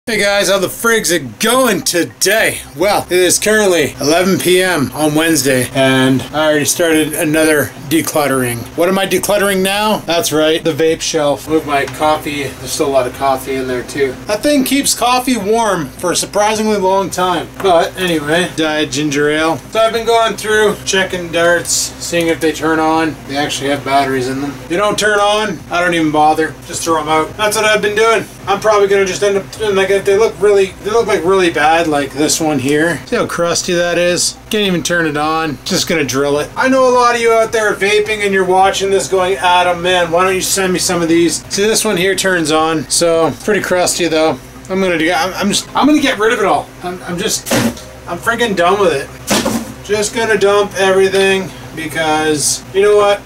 Hey guys, how the frigs it going today? Well, it is currently 11 p.m. on Wednesday, and I already started another decluttering. What am I decluttering now? That's right, the vape shelf. Move my coffee. There's still a lot of coffee in there too. That thing keeps coffee warm for a surprisingly long time. But anyway, diet ginger ale. So I've been going through, checking darts, seeing if they turn on. They actually have batteries in them. They don't turn on, I don't even bother. Just throw them out. That's what I've been doing. I'm probably gonna just end up doing like if they look like really bad, like this one here. See how crusty that is? Can't even turn it on. Just gonna drill it. I know a lot of you out there are vaping and you're watching this going, Adam, man, why don't you send me some of these? See, this one here turns on, so pretty crusty though. I'm gonna get rid of it all. I'm freaking done with it. Just gonna dump everything because you know what?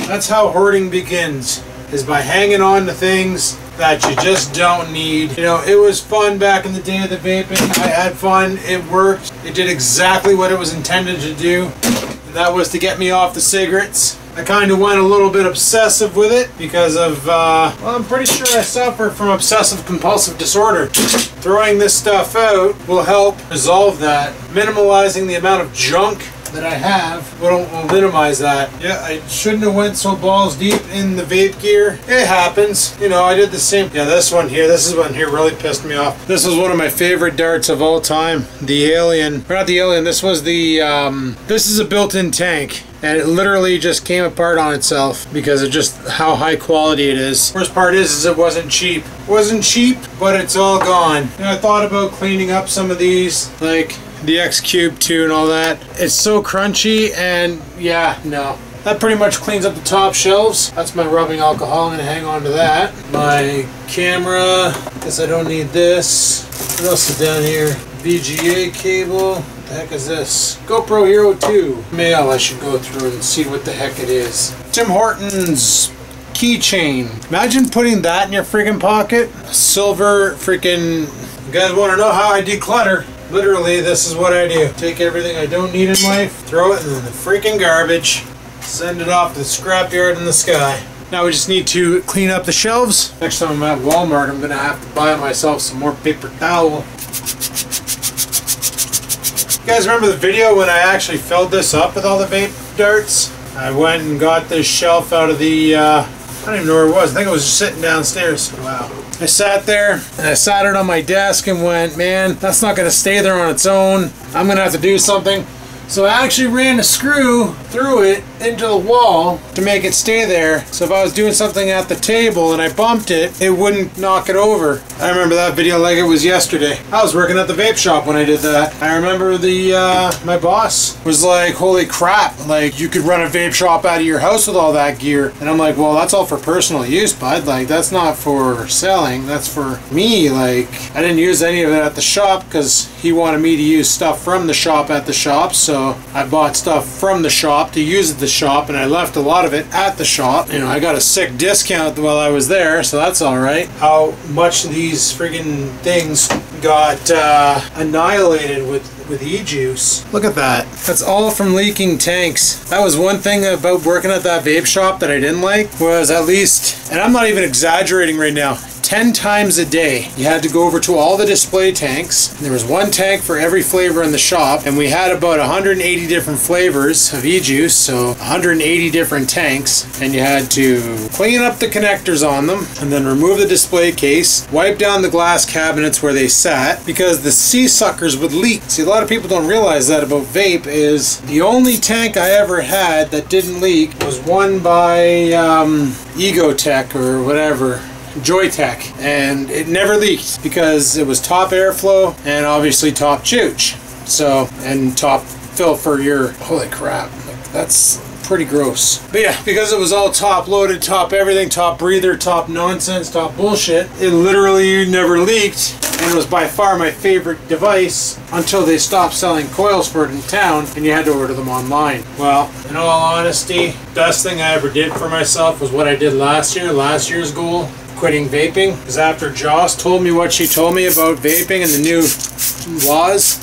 That's how hoarding begins. Is by hanging on to things that you just don't need. You know, it was fun back in the day of the vaping. I had fun. It worked. It did exactly what it was intended to do. And that was to get me off the cigarettes. I kind of went a little bit obsessive with it because of, well, I'm pretty sure I suffer from obsessive compulsive disorder. Throwing this stuff out will help resolve that. Minimalizing the amount of junk that I have will minimize that. Yeah, I shouldn't have went so balls deep in the vape gear. It happens. You know, I did the same. Yeah, this one here really pissed me off. This was one of my favorite darts of all time. The Alien, or not the Alien, this was the, this is a built-in tank. And it literally just came apart on itself because of just how high quality it is. Worst part is it wasn't cheap. It wasn't cheap, but it's all gone. And I thought about cleaning up some of these, like the X Cube 2 and all that. It's so crunchy, and yeah, no. That pretty much cleans up the top shelves. That's my rubbing alcohol. I'm gonna hang on to that. My camera, guess I don't need this. What else is down here? VGA cable. What the heck is this? GoPro Hero 2. Mail I should go through and see what the heck it is. Tim Hortons keychain. Imagine putting that in your freaking pocket. A silver freaking... You guys want to know how I declutter? Literally, this is what I do. Take everything I don't need in life, throw it in the freaking garbage, send it off to the scrapyard in the sky. Now we just need to clean up the shelves. Next time I'm at Walmart, I'm gonna have to buy myself some more paper towel. You guys remember the video when I actually filled this up with all the vape darts? I went and got this shelf out of the, I don't even know where it was. I think it was just sitting downstairs. Wow. I sat there and I sat it on my desk and went, man, that's not going to stay there on its own. I'm going to have to do something. So I actually ran a screw through it into the wall to make it stay there. So if I was doing something at the table and I bumped it, it wouldn't knock it over. I remember that video like it was yesterday. I was working at the vape shop when I did that. I remember my boss was like, holy crap, like you could run a vape shop out of your house with all that gear. And I'm like, well, that's all for personal use, bud. Like that's not for selling, that's for me. Like I didn't use any of it at the shop because he wanted me to use stuff from the shop at the shop. So I bought stuff from the shop to use at the shop, and I left a lot of it at the shop. You know, I got a sick discount while I was there, so that's alright. How much these friggin' things got annihilated with e-juice. Look at that. That's all from leaking tanks. That was one thing about working at that vape shop that I didn't like, was at least, and I'm not even exaggerating right now, 10 times a day you had to go over to all the display tanks. There was one tank for every flavor in the shop, and we had about 180 different flavors of e-juice, so 180 different tanks, and you had to clean up the connectors on them and then remove the display case, wipe down the glass cabinets where they sat, because the sea suckers would leak. See, a lot of people don't realize that about vape. Is the only tank I ever had that didn't leak was one by Egotech or whatever, Joytech, and it never leaked because it was top airflow and obviously top chooch, so, and top fill for your, holy crap, like, that's pretty gross. But yeah, because it was all top loaded, top everything, top breather, top nonsense, top bullshit, it literally never leaked, and it was by far my favorite device until they stopped selling coils for it in town and you had to order them online. Well, in all honesty, best thing I ever did for myself was what I did last year's goal, quitting vaping, because after Joss told me what she told me about vaping and the new laws,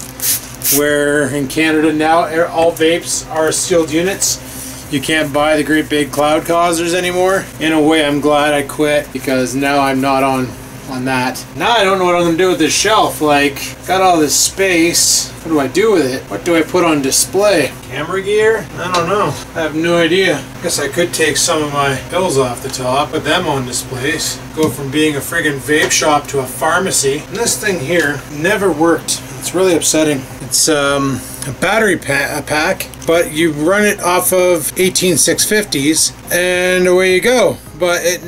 where in Canada now all vapes are sealed units, you can't buy the great big cloud causers anymore. In a way, I'm glad I quit, because now I'm not on on that. Now I don't know what I'm gonna do with this shelf. Like, got all this space. What do I do with it? What do I put on display? Camera gear? I don't know. I have no idea. I guess I could take some of my pills off the top, put them on displays. Go from being a friggin' vape shop to a pharmacy. And this thing here never worked. It's really upsetting. It's a battery pack, but you run it off of 18650s and away you go. But it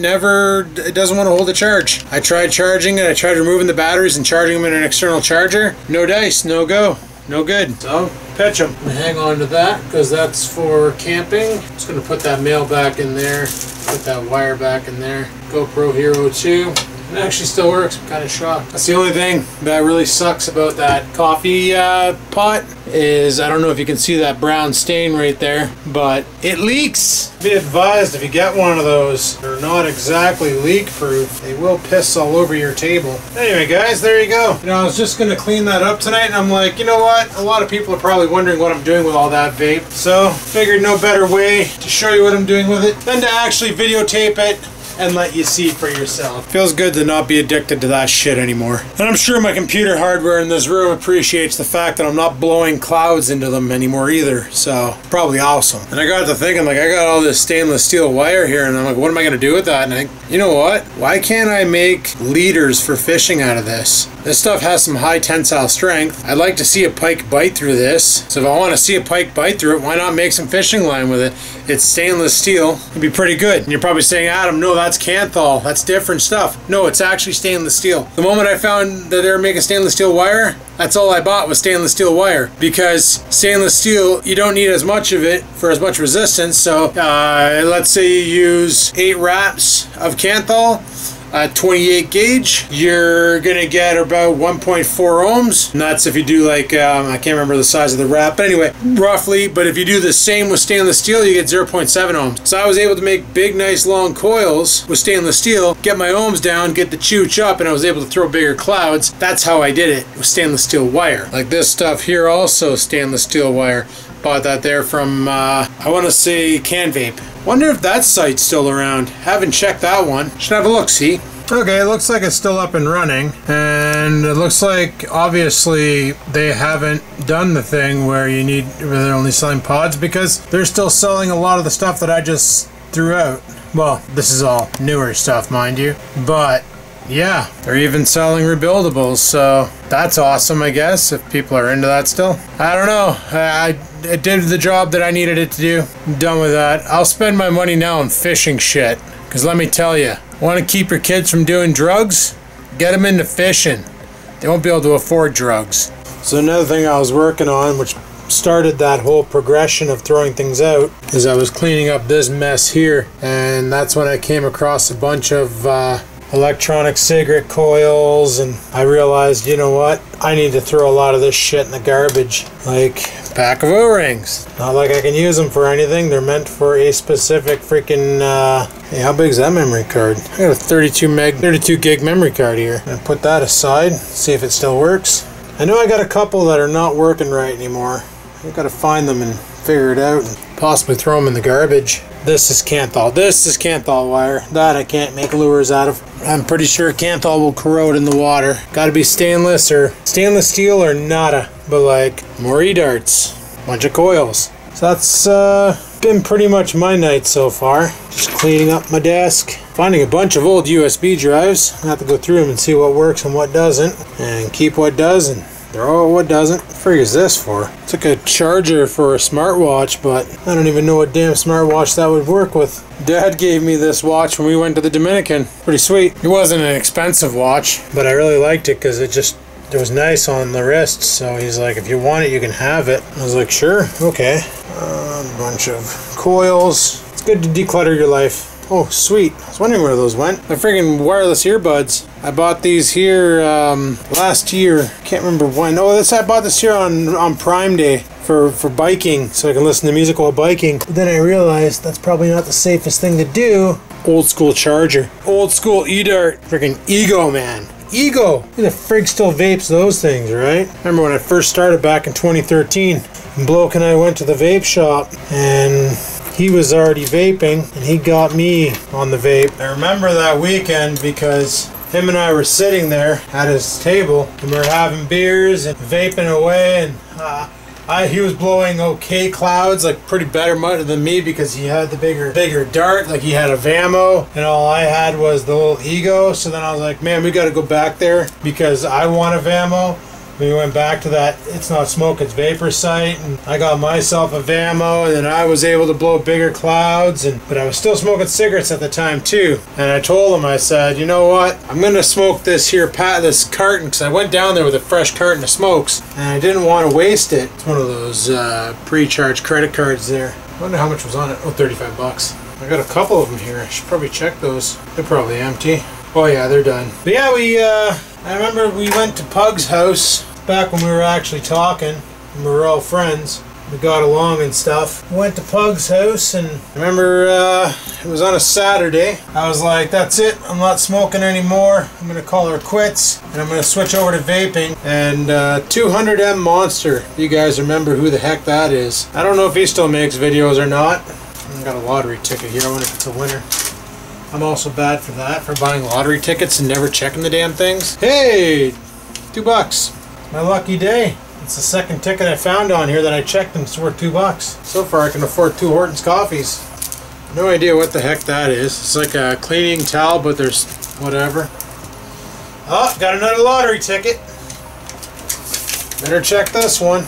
doesn't want to hold a charge. I tried charging it, I tried removing the batteries and charging them in an external charger. No dice, no go, no good. So, pitch them. Hang on to that because that's for camping. Just gonna put that mail back in there, put that wire back in there. GoPro Hero 2. It actually still works. I'm kind of shocked. That's the only thing that really sucks about that coffee pot is I don't know if you can see that brown stain right there, but it leaks. Be advised if you get one of those, they're not exactly leak proof. They will piss all over your table. Anyway guys, there you go. You know, I was just gonna clean that up tonight and I'm like, you know what? A lot of people are probably wondering what I'm doing with all that vape. So figured no better way to show you what I'm doing with it than to actually videotape it and let you see for yourself. Feels good to not be addicted to that shit anymore. And I'm sure my computer hardware in this room appreciates the fact that I'm not blowing clouds into them anymore either. So, probably awesome. And I got to thinking, like, I got all this stainless steel wire here and I'm like, what am I gonna do with that? And you know what? Why can't I make leaders for fishing out of this? This stuff has some high tensile strength. I'd like to see a pike bite through this. So if I want to see a pike bite through it, why not make some fishing line with it? It's stainless steel. It'd be pretty good. And you're probably saying, Adam, no, that's Kanthal. That's different stuff. No, it's actually stainless steel. The moment I found that they were making stainless steel wire, that's all I bought was stainless steel wire. Because stainless steel, you don't need as much of it for as much resistance. So let's say you use 8 wraps of Kanthal. 28 gauge, you're gonna get about 1.4 ohms, and that's if you do like I can't remember the size of the wrap, but anyway, roughly. But if you do the same with stainless steel, you get 0.7 ohms. So I was able to make big, nice long coils with stainless steel, get my ohms down, get the chooch up, and I was able to throw bigger clouds. That's how I did it with stainless steel wire. Like this stuff here, also stainless steel wire. Bought that there from I want to say Can Vape. Wonder if that site's still around. Haven't checked that one. Should have a look, see? Okay, it looks like it's still up and running, and it looks like obviously they haven't done the thing where they're only selling pods, because they're still selling a lot of the stuff that I just threw out. Well, this is all newer stuff, mind you, but yeah, they're even selling rebuildables, so that's awesome, I guess, if people are into that still. I don't know. It did the job that I needed it to do. I'm done with that. I'll spend my money now on fishing shit, because let me tell you, want to keep your kids from doing drugs? Get them into fishing. They won't be able to afford drugs. So another thing I was working on, which started that whole progression of throwing things out, is I was cleaning up this mess here, and that's when I came across a bunch of electronic cigarette coils, and I realized, you know what, I need to throw a lot of this shit in the garbage. Like a pack of O-rings. Not like I can use them for anything. They're meant for a specific freaking hey, how big is that memory card? I got a 32 gig memory card here. I'm gonna put that aside, see if it still works. I know I got a couple that are not working right anymore. I gotta find them and figure it out and possibly throw them in the garbage. This is Kanthal. This is Kanthal wire. That I can't make lures out of. I'm pretty sure Kanthal will corrode in the water. Gotta be stainless or stainless steel or nada. But like, more E-darts. Bunch of coils. So that's been pretty much my night so far. Just cleaning up my desk. Finding a bunch of old USB drives. I have to go through them and see what works and what doesn't. And keep what does and throw what doesn't. What the frig is this for? It's like a charger for a smartwatch, but I don't even know what damn smartwatch that would work with. Dad gave me this watch when we went to the Dominican. Pretty sweet. It wasn't an expensive watch, but I really liked it because it was nice on the wrist. So he's like, if you want it, you can have it. I was like, sure, okay. A bunch of coils. It's good to declutter your life. Oh, sweet. I was wondering where those went. My friggin' wireless earbuds. I bought these here last year. Can't remember when. Oh, I bought this here on Prime Day for biking, so I can listen to music while biking. But then I realized that's probably not the safest thing to do. Old school charger. Old school E-dart. Friggin' Ego, man. Ego! Who the frig still vapes those things, right? Remember when I first started back in 2013, Bloke and I went to the vape shop, and he was already vaping, and he got me on the vape. I remember that weekend because him and I were sitting there at his table, and we were having beers and vaping away, and he was blowing okay clouds, like pretty better than me, because he had the bigger dart, like he had a Vamo, and all I had was the little Ego. So then I was like, man, we got to go back there because I want a Vamo. We went back to that It's Not Smoke, It's Vapor site, and I got myself a Vamo, and then I was able to blow bigger clouds, but I was still smoking cigarettes at the time too. And I told him, I said, you know what, I'm going to smoke this carton, because I went down there with a fresh carton of smokes, and I didn't want to waste it. It's one of those pre-charged credit cards there. I wonder how much was on it. Oh, 35 bucks. I got a couple of them here. I should probably check those. They're probably empty. Oh yeah, they're done. But yeah, I remember we went to Pug's house back when we were actually talking, and we were all friends. We got along and stuff. We went to Pug's house, and I remember it was on a Saturday. I was like, that's it, I'm not smoking anymore. I'm gonna call her quits, and I'm gonna switch over to vaping. And 200M Monster, if you guys remember who the heck that is. I don't know if he still makes videos or not. I got a lottery ticket here. I wonder if it's a winner. I'm also bad for that, for buying lottery tickets and never checking the damn things. Hey, $2. My lucky day. It's the second ticket I found on here that I checked, and it's worth $2. So far I can afford 2 Hortons coffees. No idea what the heck that is. It's like a cleaning towel, but there's whatever. Oh, got another lottery ticket. Better check this one.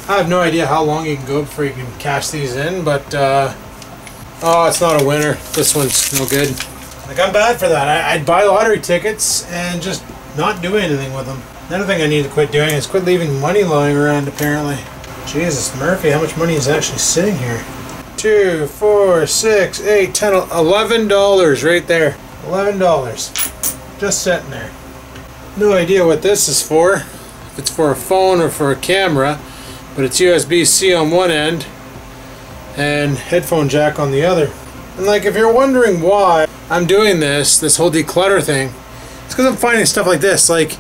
I have no idea how long you can go before you can cash these in, but oh, it's not a winner. This one's no good. Like, I'm bad for that. I'd buy lottery tickets and just not do anything with them. Another thing I need to quit doing is quit leaving money lying around, apparently. Jesus, Murphy, how much money is actually sitting here? 2, 4, 6, 8, 10, $11 right there. $11. Just sitting there. No idea what this is for. If it's for a phone or for a camera, but it's USB-C on one end and headphone jack on the other. And like, if you're wondering why I'm doing this whole declutter thing, it's because I'm finding stuff like this, like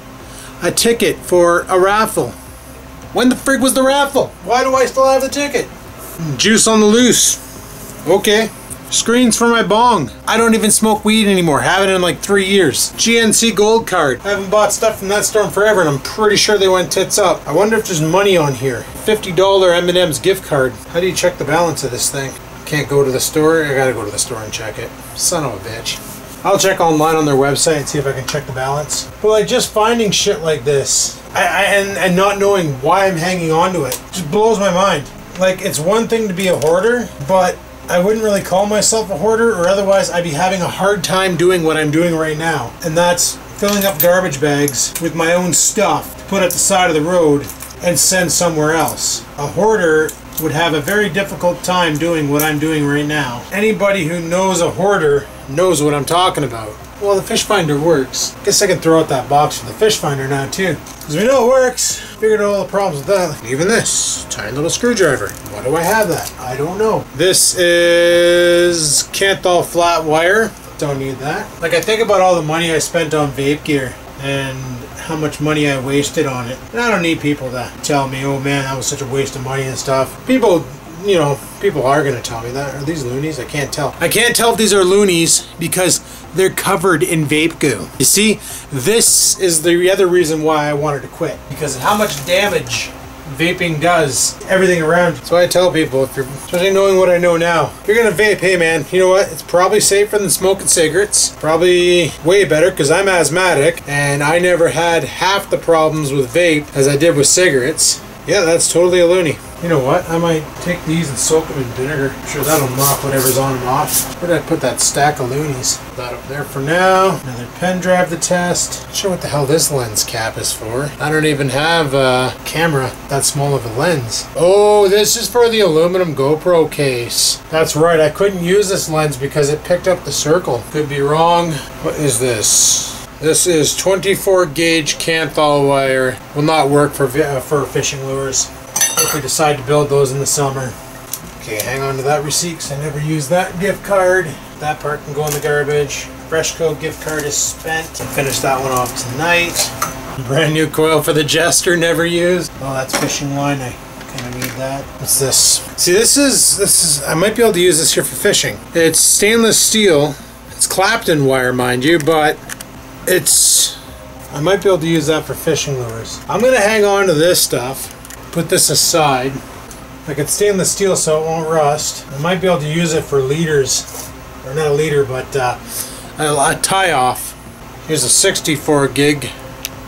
a ticket for a raffle. When the frig was the raffle? Why do I still have the ticket? Juice on the loose. Okay. Screens for my bong. I don't even smoke weed anymore. Haven't in like 3 years. GNC Gold Card. I haven't bought stuff from that store in forever, and I'm pretty sure they went tits up. I wonder if there's money on here. $50 M&M's gift card. How do you check the balance of this thing? Can't go to the store? I gotta go to the store and check it. Son of a bitch. I'll check online on their website and see if I can check the balance. But like, just finding shit like this and not knowing why I'm hanging on to it just blows my mind. Like, it's one thing to be a hoarder, but I wouldn't really call myself a hoarder, or otherwise I'd be having a hard time doing what I'm doing right now. And that's filling up garbage bags with my own stuff to put at the side of the road and send somewhere else. A hoarder would have a very difficult time doing what I'm doing right now. Anybody who knows a hoarder knows what I'm talking about. Well, the fish finder works. Guess I can throw out that box for the fish finder now too, because we know it works. Figured out all the problems with that. Even this tiny little screwdriver. Why do I have that? I don't know. This is Kanthal flat wire. Don't need that. Like, I think about all the money I spent on vape gear and how much money I wasted on it. And I don't need people to tell me, oh man, that was such a waste of money and stuff. People, you know, people are going to tell me that. Are these loonies? I can't tell. I can't tell if these are loonies because they're covered in vape goo. You see, this is the other reason why I wanted to quit. Because of how much damage vaping does everything around you. So I tell people, if you're, especially knowing what I know now, if you're gonna vape, hey man, you know what? It's probably safer than smoking cigarettes. Probably way better, because I'm asthmatic and I never had half the problems with vape as I did with cigarettes. Yeah, that's totally a loony. You know what? I might take these and soak them in vinegar. I'm sure that'll knock whatever's on them off. Where did I put that stack of loonies? Put that up there for now. Another pen drive to test. Not sure what the hell this lens cap is for. I don't even have a camera that small of a lens. Oh, this is for the aluminum GoPro case. That's right. I couldn't use this lens because it picked up the circle. Could be wrong. What is this? This is 24 gauge Kanthal wire. Will not work for fishing lures if we decide to build those in the summer. Okay, hang on to that receipt because I never used that gift card. That part can go in the garbage. Freshco gift card is spent. I'll finish that one off tonight. Brand new coil for the Jester, never used. Oh, that's fishing line. I kind of need that. What's this? See, this is. I might be able to use this here for fishing. It's stainless steel. It's Clapton wire, mind you, but I might be able to use that for fishing lures. I'm gonna hang on to this stuff, put this aside. Like it's stainless steel so it won't rust. I might be able to use it for leaders, or not a leader, but a tie off. Here's a 64 gig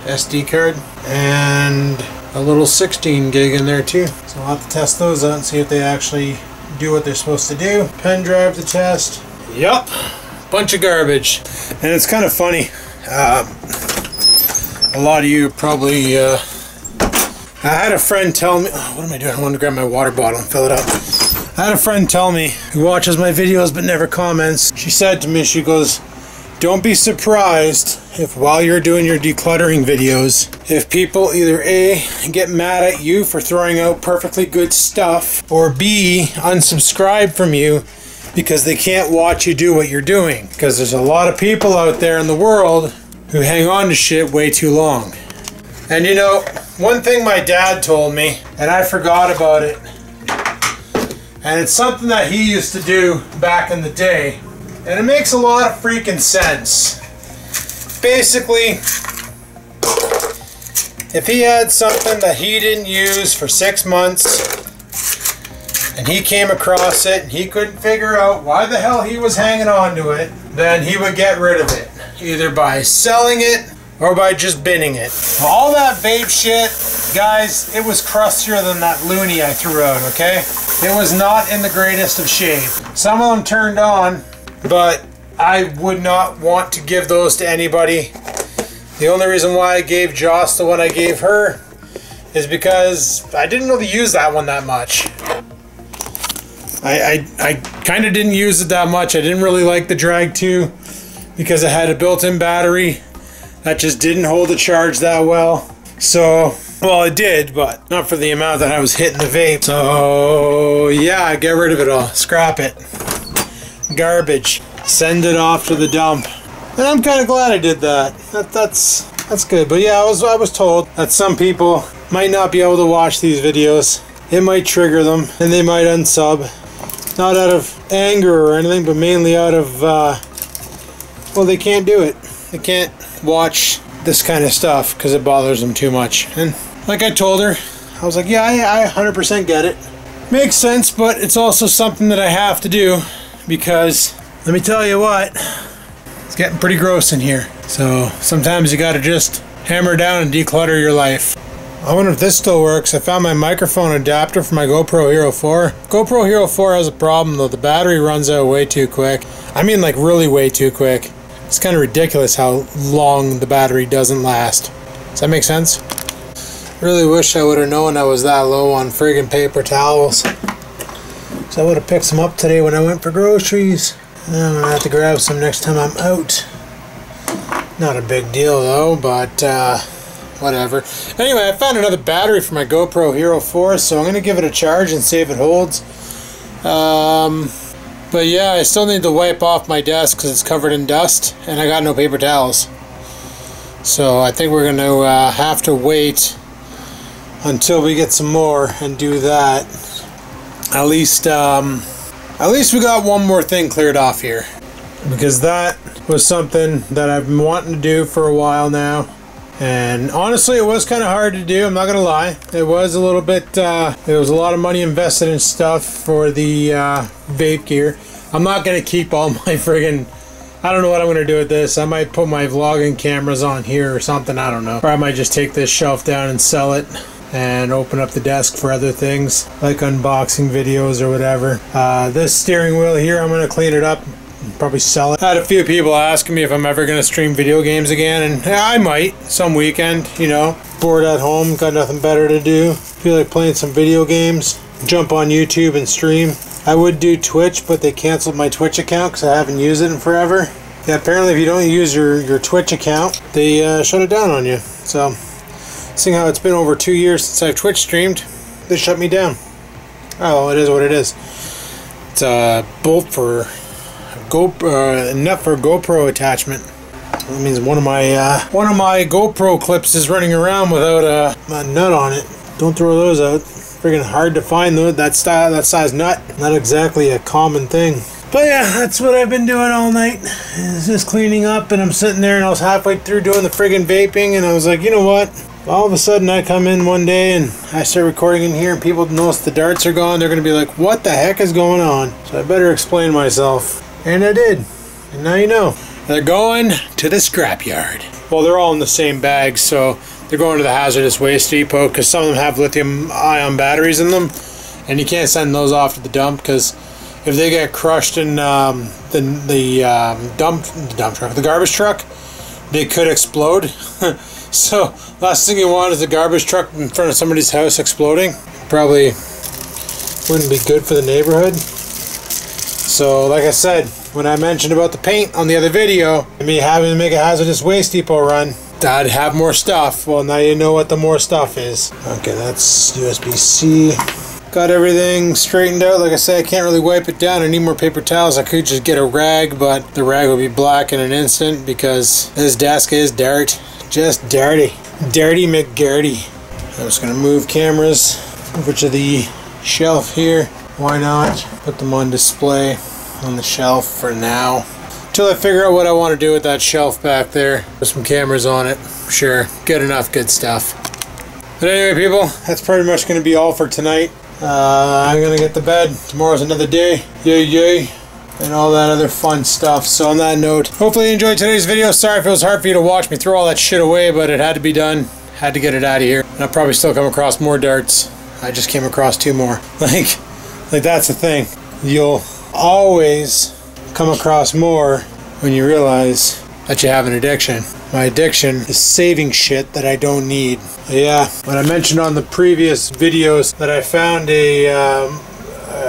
SD card and a little 16 gig in there too. So I'll have to test those out and see if they actually do what they're supposed to do. Pen drive to test. Yup, bunch of garbage. And it's kind of funny. A lot of you probably, I had a friend tell me, oh, what am I doing? I want to grab my water bottle and fill it up. I had a friend tell me, who watches my videos but never comments, she said to me, she goes, don't be surprised if while you're doing your decluttering videos, if people either A, get mad at you for throwing out perfectly good stuff, or B, unsubscribe from you because they can't watch you do what you're doing. Because there's a lot of people out there in the world who hang on to shit way too long. And you know, one thing my dad told me, and I forgot about it, and it's something that he used to do back in the day, and it makes a lot of freaking sense. Basically, if he had something that he didn't use for 6 months, and he came across it, and he couldn't figure out why the hell he was hanging on to it, then he would get rid of it. Either by selling it, or by just binning it. All that vape shit, guys, it was crustier than that loony I threw out, okay? It was not in the greatest of shape. Some of them turned on, but I would not want to give those to anybody. The only reason why I gave Joss the one I gave her is because I didn't really use that one that much. I kind of didn't use it that much. I didn't really like the Drag 2 because it had a built-in battery that just didn't hold the charge that well. So, well, it did, but not for the amount that I was hitting the vape. So, yeah, get rid of it all. Scrap it. Garbage. Send it off to the dump. And I'm kind of glad I did that. That's good. But yeah, I was told that some people might not be able to watch these videos. It might trigger them, and they might unsub. Not out of anger or anything, but mainly out of, well, they can't do it. They can't watch this kind of stuff because it bothers them too much. And like I told her, I was like, yeah, I 100% get it. Makes sense, but it's also something that I have to do because, let me tell you what, it's getting pretty gross in here. So sometimes you gotta just hammer down and declutter your life. I wonder if this still works. I found my microphone adapter for my GoPro Hero 4. GoPro Hero 4 has a problem though. The battery runs out way too quick. I mean like really way too quick. It's kind of ridiculous how long the battery doesn't last. Does that make sense? Really wish I would have known I was that low on friggin' paper towels. So I would have picked some up today when I went for groceries. I'm gonna have to grab some next time I'm out. Not a big deal though, but whatever. Anyway, I found another battery for my GoPro Hero 4, so I'm going to give it a charge and see if it holds. But yeah, I still need to wipe off my desk because it's covered in dust, and I got no paper towels. So I think we're going to have to wait until we get some more and do that. At least we got one more thing cleared off here. Because that was something that I've been wanting to do for a while now. And honestly, it was kind of hard to do, I'm not going to lie. It was a little bit, there was a lot of money invested in stuff for the vape gear. I'm not going to keep all my friggin', I don't know what I'm going to do with this. I might put my vlogging cameras on here or something, I don't know. Or I might just take this shelf down and sell it and open up the desk for other things, like unboxing videos or whatever. This steering wheel here, I'm going to clean it up. Probably sell it. I had a few people asking me if I'm ever going to stream video games again, and yeah, I might some weekend, you know, bored at home, got nothing better to do, feel like playing some video games, jump on YouTube and stream. I would do Twitch, but they canceled my Twitch account because I haven't used it in forever. Yeah, apparently if you don't use your Twitch account, they shut it down on you. So, seeing how it's been over 2 years since I've Twitch streamed, they shut me down. Oh, it is what it is. It's a bolt for nut for GoPro attachment. That means one of my GoPro clips is running around without a nut on it. Don't throw those out. Freaking hard to find though. That size nut. Not exactly a common thing. But yeah, that's what I've been doing all night. Is just cleaning up, and I'm sitting there and I was halfway through doing the friggin' vaping, and I was like, you know what? All of a sudden I come in one day and I start recording in here and people notice the darts are gone. They're going to be like, what the heck is going on? So I better explain myself. And I did. And now you know. They're going to the scrapyard. Well, they're all in the same bag, so they're going to the hazardous waste depot because some of them have lithium-ion batteries in them, and you can't send those off to the dump because if they get crushed in the garbage truck, they could explode. So last thing you want is a garbage truck in front of somebody's house exploding. Probably wouldn't be good for the neighborhood. So like I said, when I mentioned about the paint on the other video, and me having to make a hazardous waste depot run, I'd have more stuff. Well, now you know what the more stuff is. Okay, that's USB-C. Got everything straightened out. Like I said, I can't really wipe it down. I need more paper towels. I could just get a rag, but the rag will be black in an instant because this desk is dirt. Just dirty. Dirty McGarty. I'm just going to move cameras over to the shelf here. Why not? Put them on display on the shelf for now. Until I figure out what I want to do with that shelf back there. Put some cameras on it. Sure, good enough good stuff. But anyway, people, that's pretty much going to be all for tonight. I'm going to get to bed. Tomorrow's another day. Yay, yay. And all that other fun stuff. So on that note, hopefully you enjoyed today's video. Sorry if it was hard for you to watch me throw all that shit away, but it had to be done. Had to get it out of here. And I'll probably still come across more darts. I just came across 2 more. Like that's the thing. You'll always come across more when you realize that you have an addiction. My addiction is saving shit that I don't need. Yeah, when I mentioned on the previous videos that I found a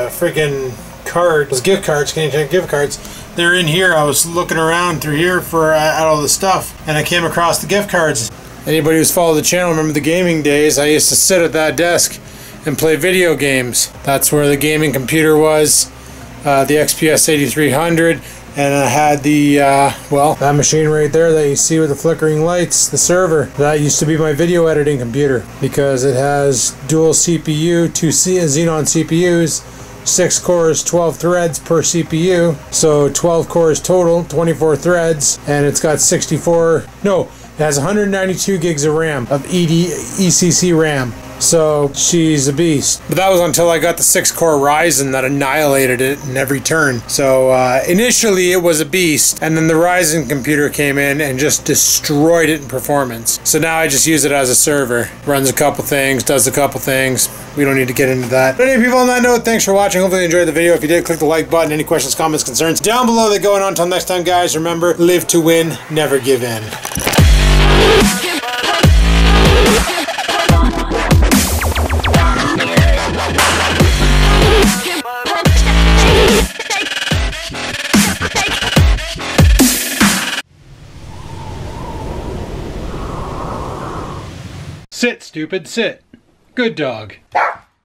freaking card, those gift cards, Canadian gift cards, they're in here. I was looking around through here for at all the stuff, and I came across the gift cards. Anybody who's followed the channel remember the gaming days. I used to sit at that desk and play video games. That's where the gaming computer was, the XPS 8300. And I had the, well, that machine right there that you see with the flickering lights, the server. That used to be my video editing computer because it has dual CPU, 2 Xenon CPUs, 6 cores, 12 threads per CPU. So 12 cores total, 24 threads, and it's got it has 192 gigs of RAM, of ECC RAM. So she's a beast. But that was until I got the 6-core Ryzen that annihilated it in every turn. So initially it was a beast, and then the Ryzen computer came in and just destroyed it in performance. So now I just use it as a server. Runs a couple things, does a couple things. We don't need to get into that. But anyway, people, on that note, thanks for watching. Hopefully you enjoyed the video. If you did, click the like button. Any questions, comments, concerns down below. They're going on. Until next time, guys, remember, live to win, never give in. Sit, stupid, sit. Good dog.